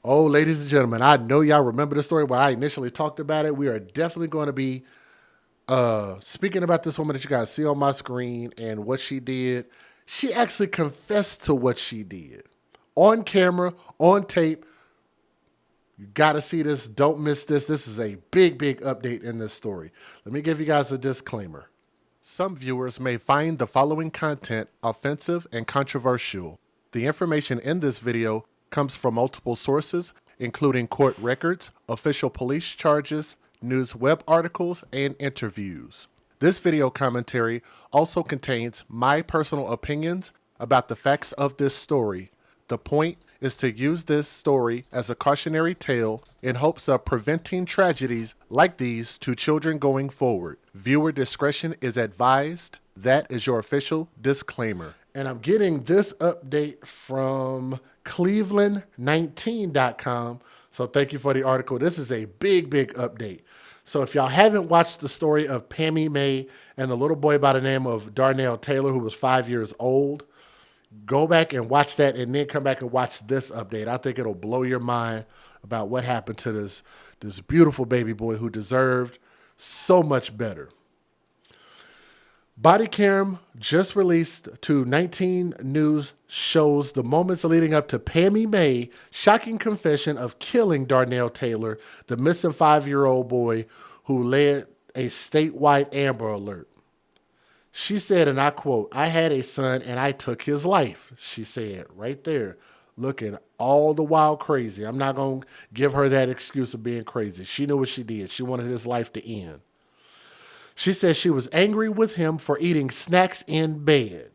Oh, ladies and gentlemen, I know y'all remember the story when I initially talked about it. We are definitely going to be speaking about this woman that you guys see on my screen and what she did. She actually confessed to what she did on camera, on tape. You got to see this. Don't miss this. This is a big, big update in this story. Let me give you guys a disclaimer. Some viewers may find the following content offensive and controversial. The information in this video comes from multiple sources, including court records, official police charges, news web articles, and interviews. This video commentary also contains my personal opinions about the facts of this story. The point is to use this story as a cautionary tale in hopes of preventing tragedies like these to children going forward. Viewer discretion is advised. That is your official disclaimer. And I'm getting this update from Cleveland19.com. So thank you for the article. This is a big, big update. So if y'all haven't watched the story of Pammy Maye and the little boy by the name of Darnell Taylor, who was 5 years old, go back and watch that and then come back and watch this update. I think it'll blow your mind about what happened to this beautiful baby boy who deserved so much better. Body cam just released to 19 News shows the moments leading up to Pammy Maye shocking confession of killing Darnell Taylor, the missing 5-year-old boy who led a statewide Amber Alert. She said, and I quote, "I had a son and I took his life," she said right there, looking all the while crazy. I'm not going to give her that excuse of being crazy. She knew what she did. She wanted his life to end. She said she was angry with him for eating snacks in bed.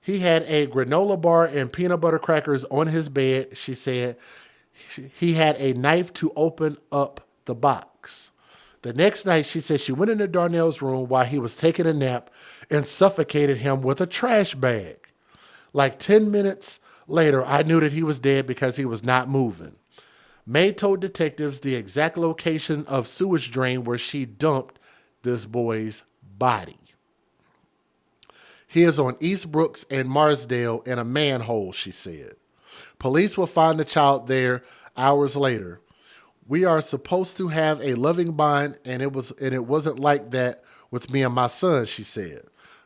He had a granola bar and peanut butter crackers on his bed. She said he had a knife to open up the box. The next night, she said she went into Darnell's room while he was taking a nap and suffocated him with a trash bag. Like 10 minutes later, I knew that he was dead because he was not moving. Maye told detectives the exact location of sewage drain where she dumped this boy's body. He is on East Brooks and Marsdale in a manhole, she said. Police will find the child there hours later. We are supposed to have a loving bond, and it wasn't like that with me and my son, she said.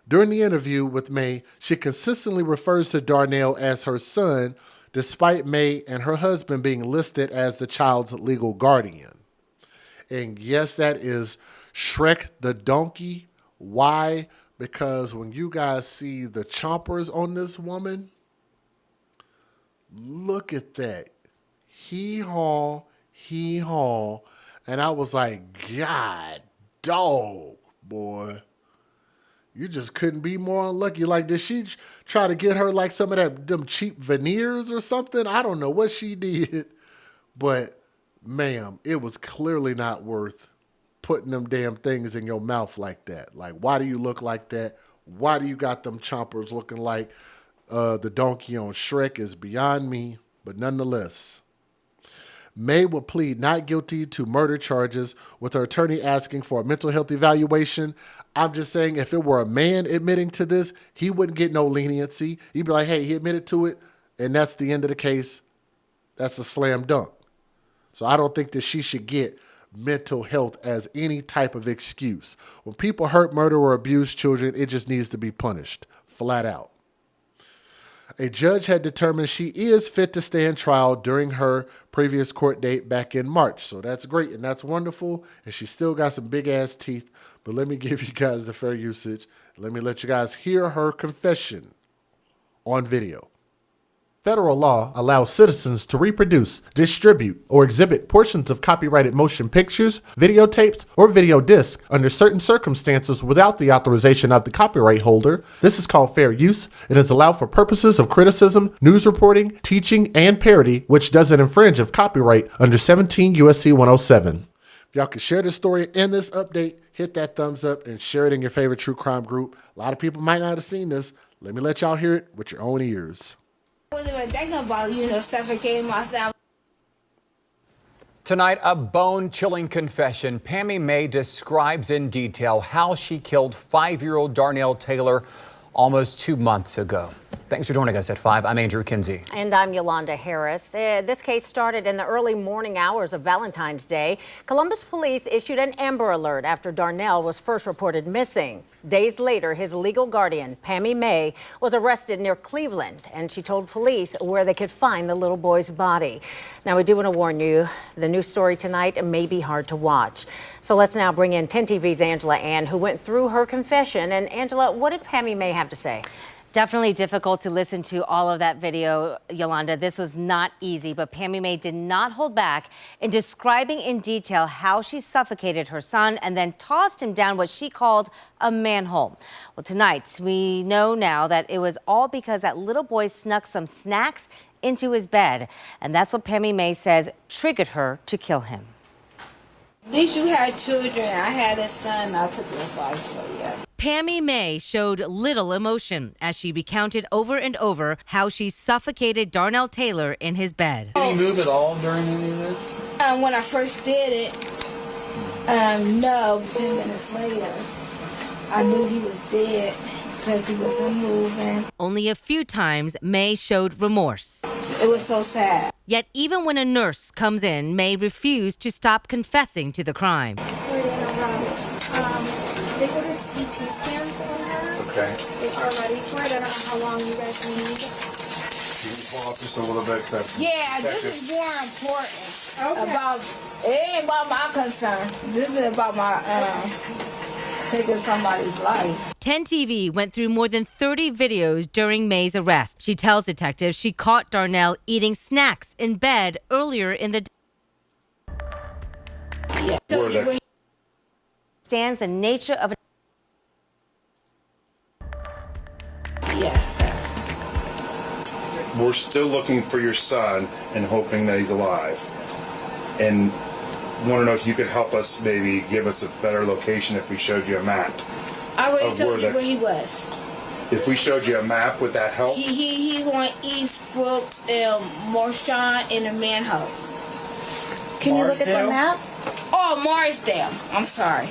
During the interview with Maye, she consistently refers to Darnell as her son, despite Maye and her husband being listed as the child's legal guardian. And yes, that is Shrek the donkey. Why? Because when you guys see the chompers on this woman, look at that. Hee-haw, hee-haw. And I was like, God, dog, boy. You just couldn't be more unlucky. Like, did she try to get her like some of them cheap veneers or something? I don't know what she did. But, ma'am, it was clearly not worth putting them damn things in your mouth like that. Like, why do you look like that? Why do you got them chompers looking like the donkey on Shrek is beyond me. But nonetheless, Maye will plead not guilty to murder charges, with her attorney asking for a mental health evaluation. I'm just saying, if it were a man admitting to this, he wouldn't get no leniency. He'd be like, hey, he admitted to it, and that's the end of the case. That's a slam dunk. So I don't think that she should get mental health as any type of excuse. When people hurt, murder, or abuse children, it just needs to be punished, flat out. A judge had determined she is fit to stand trial during her previous court date back in March. So that's great and that's wonderful. And she still got some big ass teeth. But let me give you guys the fair usage. Let me let you guys hear her confession on video. Federal law allows citizens to reproduce, distribute, or exhibit portions of copyrighted motion pictures, videotapes, or video discs under certain circumstances without the authorization of the copyright holder. This is called fair use. It is allowed for purposes of criticism, news reporting, teaching, and parody, which doesn't infringe of copyright under 17 U.S.C. 107. If y'all can share this story and this update, hit that thumbs up and share it in your favorite true crime group. A lot of people might not have seen this. Let me let y'all hear it with your own ears. I wasn't even thinking about, suffocating myself. Tonight, a bone-chilling confession. Pammy Maye describes in detail how she killed 5-year-old Darnell Taylor almost 2 months ago. Thanks for joining us at 5. I'm Andrew Kinsey. And I'm Yolanda Harris. This case started in the early morning hours of Valentine's Day. Columbus police issued an Amber Alert after Darnell was first reported missing. Days later, his legal guardian, Pammy Maye, was arrested near Cleveland, and she told police where they could find the little boy's body. Now, we do want to warn you, the news story tonight may be hard to watch. So let's now bring in 10 TV's Angela Ann, who went through her confession. And Angela, what did Pammy Maye have to say? Definitely difficult to listen to all of that video, Yolanda. This was not easy, but Pammy Maye did not hold back in describing in detail how she suffocated her son and then tossed him down what she called a manhole. Well, tonight, we know now that it was all because that little boy snuck some snacks into his bed. And that's what Pammy Maye says triggered her to kill him. At least you had children. I had a son. I took his life, so yeah. Pammy Maye showed little emotion as she recounted over and over how she suffocated Darnell Taylor in his bed. Did he move at all during any of this? When I first did it, no, 10 minutes later, I knew he was dead because he wasn't moving. Only a few times Maye showed remorse. It was so sad. Yet even when a nurse comes in, Maye refused to stop confessing to the crime. Sorry to interrupt. They ordered CT scans on her. Okay. They are ready for it. I don't know how long you guys need. Can you pull up just a little bit? Yeah, this is more important. Okay. It ain't about my concern. This is about my taking somebody's life. 10 TV went through more than 30 videos during Maye's arrest. She tells detectives she caught Darnell eating snacks in bed earlier in the day. Yeah. Stands the nature of a Yes, sir. We're still looking for your son and hoping that he's alive. And want to know if you could help us, maybe give us a better location if we showed you a map. I already told you where he was. If we showed you a map, would that help? He's on East Brooks and Marshawn in the manhole. Can you look at the map? Oh, Marsdale. I'm sorry.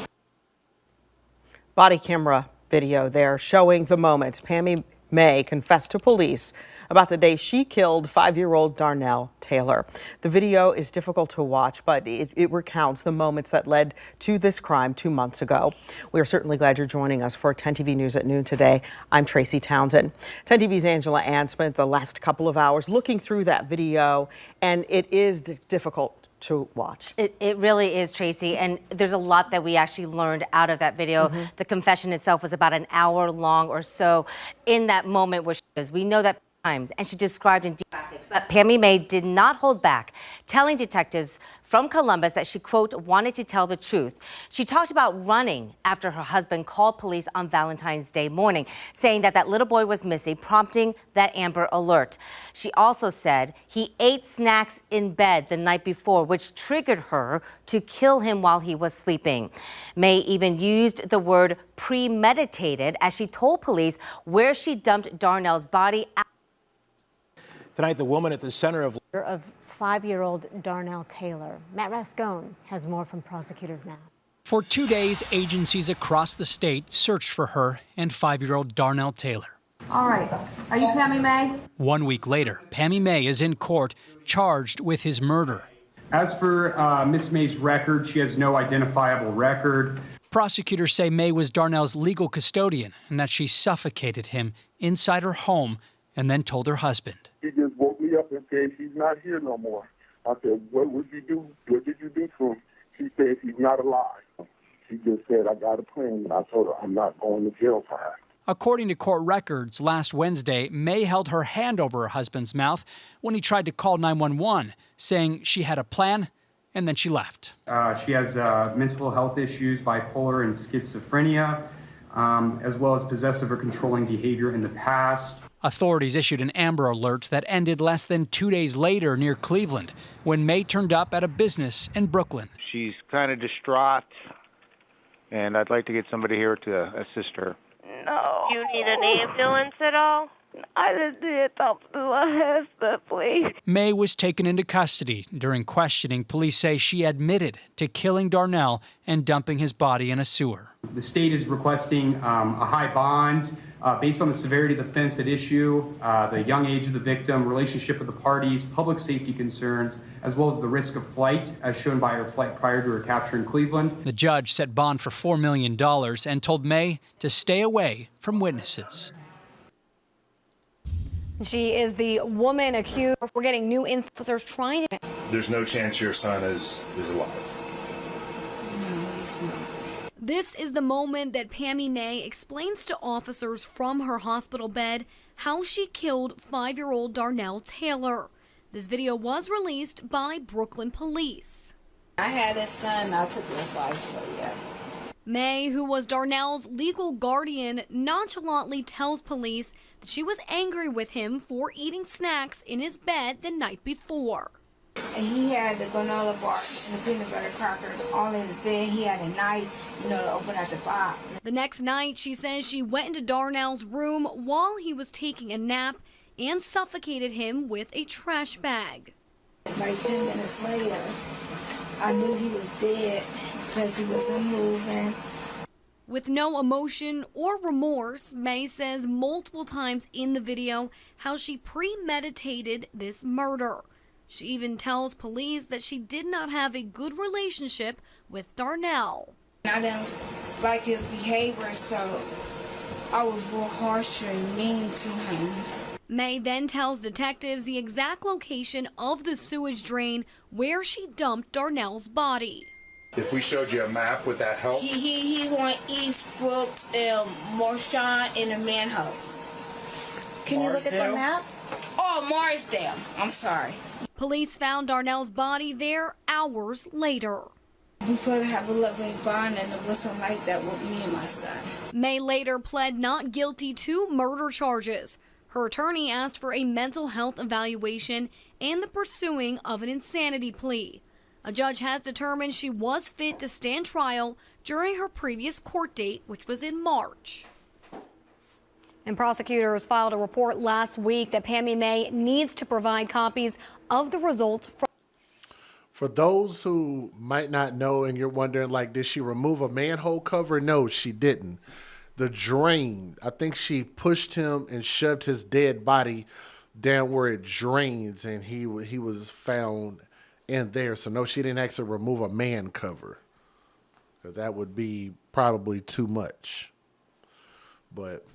Body camera video there showing the moments Pammy Maye confessed to police about the day she killed 5-year-old Darnell Taylor. The video is difficult to watch, but it recounts the moments that led to this crime 2 months ago. We are certainly glad you're joining us for 10 TV News at noon today. I'm Tracy Townsend. 10 TV's Angela Ann spent the last couple of hours looking through that video, and it is difficult to watch. It really is, Tracy, and there's a lot that we actually learned out of that video. The confession itself was about an hour long or so. In that moment where we know that times, and she described in detail, but Pammy Maye did not hold back, telling detectives from Columbus that she, quote, wanted to tell the truth. She talked about running after her husband called police on Valentine's Day morning, saying that that little boy was missing, prompting that Amber Alert. She also said he ate snacks in bed the night before, which triggered her to kill him while he was sleeping. Maye even used the word premeditated as she told police where she dumped Darnell's body. Tonight, the woman at the center of 5-year-old Darnell Taylor. Matt Rascone has more from prosecutors now. For 2 days, agencies across the state searched for her and 5-year-old Darnell Taylor. All right. Are you Pammy Maye? 1 week later, Pammy Maye is in court charged with his murder. As for Miss Maye's record, she has no identifiable record. Prosecutors say Maye was Darnell's legal custodian and that she suffocated him inside her home and then told her husband. He just woke me up and said, he's not here no more. I said, what would you do? What did you do to him? She said, he's not alive. She just said, I got a plan. And I told her, I'm not going to jail for her. According to court records, last Wednesday, Maye held her hand over her husband's mouth when he tried to call 911, saying she had a plan, and then she left. She has mental health issues, bipolar and schizophrenia, as well as possessive or controlling behavior in the past. Authorities issued an Amber Alert that ended less than 2 days later near Cleveland when Maye turned up at a business in Brooklyn. She's kind of distraught, and I'd like to get somebody here to assist her. No. Do you need an ambulance at all? I just need something to my husband, please. Maye was taken into custody. During questioning, police say she admitted to killing Darnell and dumping his body in a sewer. The state is requesting a high bond Based on the severity of the offense at issue, the young age of the victim, relationship with the parties, public safety concerns, as well as the risk of flight, as shown by her flight prior to her capture in Cleveland. The judge set bond for $4 million and told Maye to stay away from witnesses. She is the woman accused. We're getting new officers trying to. There's no chance your son is alive. This is the moment that Pammy Maye explains to officers from her hospital bed how she killed 5-year-old Darnell Taylor. This video was released by Brooklyn police. I had a son, I took his life, so yeah. Maye, who was Darnell's legal guardian, nonchalantly tells police that she was angry with him for eating snacks in his bed the night before. And he had the granola bar and the peanut butter crackers all in his bed. He had a knife, to open out the box. The next night, she says she went into Darnell's room while he was taking a nap and suffocated him with a trash bag. Like 10 minutes later, I knew he was dead because he wasn't moving. With no emotion or remorse, Maye says multiple times in the video how she premeditated this murder. She even tells police that she did not have a good relationship with Darnell. I didn't like his behavior, so I was real harsh and mean to him. Maye then tells detectives the exact location of the sewage drain where she dumped Darnell's body. If we showed you a map, would that help? He's on East Brooks and Marchand in the manhole. Can you look at the map? Oh, Marsdale. I'm sorry. Police found Darnell's body there hours later. We probably have a loving bond and it wasn't like that with me and my son. Maye later pled not guilty to murder charges. Her attorney asked for a mental health evaluation and the pursuing of an insanity plea. A judge has determined she was fit to stand trial during her previous court date, which was in March. And prosecutors filed a report last week that Pammy Maye needs to provide copies of the results from. For those who might not know and you're wondering, did she remove a manhole cover? No, she didn't. The drain, I think she pushed him and shoved his dead body down where it drains, and he was found in there. So no, she didn't actually remove a man cover, because that would be probably too much. But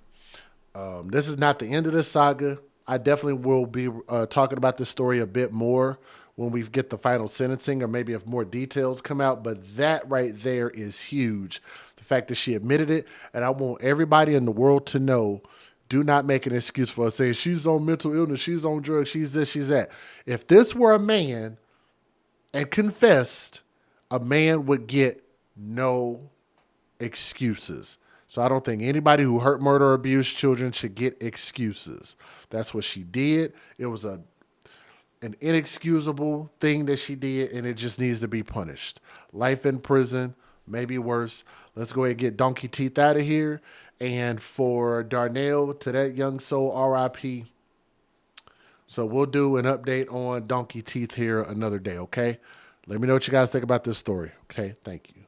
this is not the end of the saga. I definitely will be talking about this story a bit more when we get the final sentencing, or maybe if more details come out. But that right there is huge. The fact that she admitted it, and I want everybody in the world to know, do not make an excuse for her saying she's on mental illness, she's on drugs, she's this, she's that. If this were a man and confessed, a man would get no excuses. So I don't think anybody who hurt, murder, or abused children should get excuses. That's what she did. It was an inexcusable thing that she did, and it just needs to be punished. Life in prison, maybe worse. Let's go ahead and get Donkey Teeth out of here. And for Darnell, to that young soul, R.I.P. So we'll do an update on Donkey Teeth here another day, okay? Let me know what you guys think about this story, okay? Thank you.